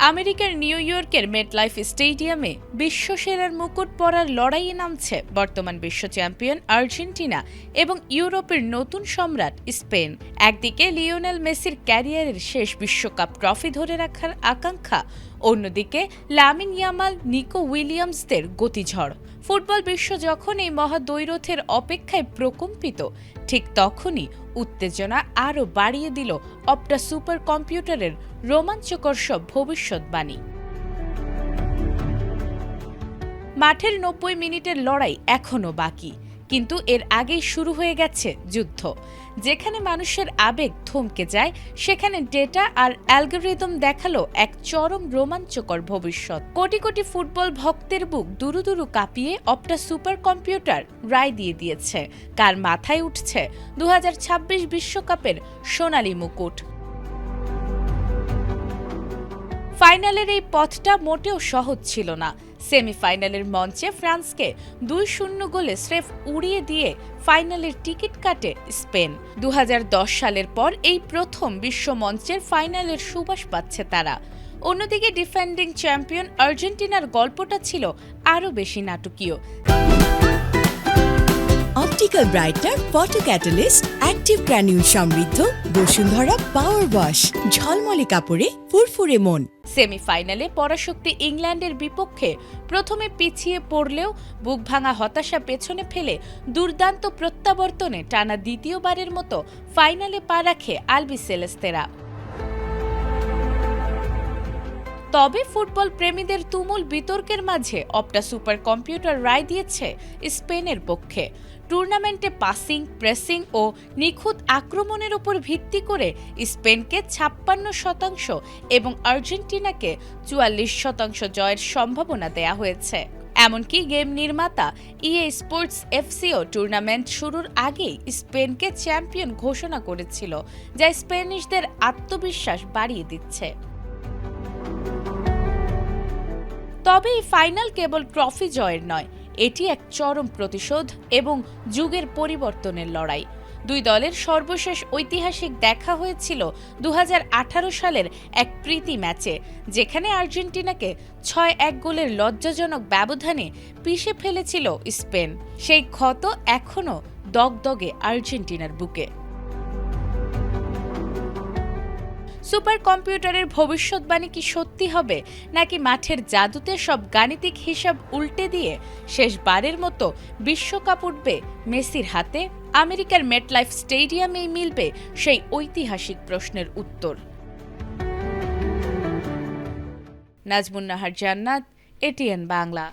আমেরিকার নিউ ইয়র্কের মেটলাইফ স্টেডিয়ামে বিশ্বসেরার মুকুট পরার লড়াইয়ে নামছে বর্তমান বিশ্ব চ্যাম্পিয়ন আর্জেন্টিনা এবং ইউরোপের নতুন সম্রাট স্পেন। একদিকে লিওনেল মেসির ক্যারিয়ারের শেষ বিশ্বকাপ ট্রফি ধরে রাখার আকাঙ্ক্ষা, অন্যদিকে লামিন ইয়ামাল, নিকো উইলিয়ামসদের গতিঝড়। ফুটবল বিশ্ব যখন এই মহাদ্বৈরথের অপেক্ষায় প্রকম্পিত, ঠিক তখনই উত্তেজনা আরও বাড়িয়ে দিল অপটা সুপার কম্পিউটারের রোমাঞ্চকর সব ভবিষ্যৎবাণী। মাঠের ৯০ মিনিটের লড়াই এখনও বাকি, কিন্তু এর আগেই শুরু হয়ে গেছে যুদ্ধ। যেখানে মানুষের আবেগ থমকে যায়, সেখানে ডেটা আর অ্যালগরিদম দেখালো এক চরম রোমাঞ্চকর ভবিষ্যৎ। কোটি কোটি ফুটবল ভক্তের বুক দুরু দুরু কাঁপিয়ে অপটা সুপার কম্পিউটার রায় দিয়ে দিয়েছে কার মাথায় উঠছে ২০২৬ বিশ্বকাপের সোনালী মুকুট। ফাইনালের এই পথটা মোটেও সহজ ছিল না। সেমিফাইনালের মঞ্চে ফ্রান্সকে ২-০ গোলে স্রেফ উড়িয়ে দিয়ে ফাইনালের টিকিট কাটে স্পেন। ২০১০ সালের পর এই প্রথম বিশ্ব মঞ্চের ফাইনালের সুবাস পাচ্ছে তারা। অন্যদিকে ডিফেন্ডিং চ্যাম্পিয়ন আর্জেন্টিনার গল্পটা ছিল আরও বেশি নাটকীয়। Optical brighter photo catalyst active granule সমৃদ্ধ বসুন্ধরা পাওয়ার ওয়াশ, ঝলমলে কাপড়ে ফুরফুরে মন। সেমিফাইনালে পরাশক্তি ইংল্যান্ডের বিপক্ষে প্রথমে পিছিয়ে পড়লেও বুক ভাঙা হতাশা পেছনে ফেলে দুর্দান্ত প্রত্যাবর্তনে টানা দ্বিতীয়বারের মতো ফাইনালে পা রাখে আলবিসেলেস্তেরা। তবে ফুটবল প্রেমীদের তুমুল বিতর্কের মাঝে অপটা সুপার কম্পিউটার রায় দিয়েছে স্পেনের পক্ষে। টুর্নামেন্টে পাসিং, প্রেসিং ও নিখুঁত আক্রমণের উপর ভিত্তি করে স্পেনকে ৫৬% এবং আর্জেন্টিনাকে ৪৪% জয়ের সম্ভাবনা দেয়া হয়েছে। এমনকি গেম নির্মাতা ইএ স্পোর্টস এফসিও টুর্নামেন্ট শুরুর আগেই স্পেনকে চ্যাম্পিয়ন ঘোষণা করেছিল, যা স্প্যানিশদের আত্মবিশ্বাস বাড়িয়ে দিচ্ছে। তবে এই ফাইনাল কেবল ট্রফি জয়ের নয়, এটি এক চরম প্রতিশোধ এবং যুগের পরিবর্তনের লড়াই। দুই দলের সর্বশেষ ঐতিহাসিক দেখা হয়েছিল ২০১৮ সালের এক প্রীতি ম্যাচে, যেখানে আর্জেন্টিনাকে ৬-১ গোলের লজ্জাজনক ব্যবধানে পিষে ফেলেছিল স্পেন। সেই ক্ষত এখনও দগদগে আর্জেন্টিনার বুকে। সুপার কম্পিউটারের ভবিষ্যৎবাণী কি সত্যি হবে, নাকি মাঠের জাদুতে সব গাণিতিক হিসাব উল্টে দিয়ে শেষবারের মতো বিশ্বকাপ উঠবে মেসির হাতে? আমেরিকার মেটলাইফ স্টেডিয়ামেই মিলবে সেই ঐতিহাসিক প্রশ্নের উত্তর। নাজমুন নাহার জান্নাত, এটিএন বাংলা।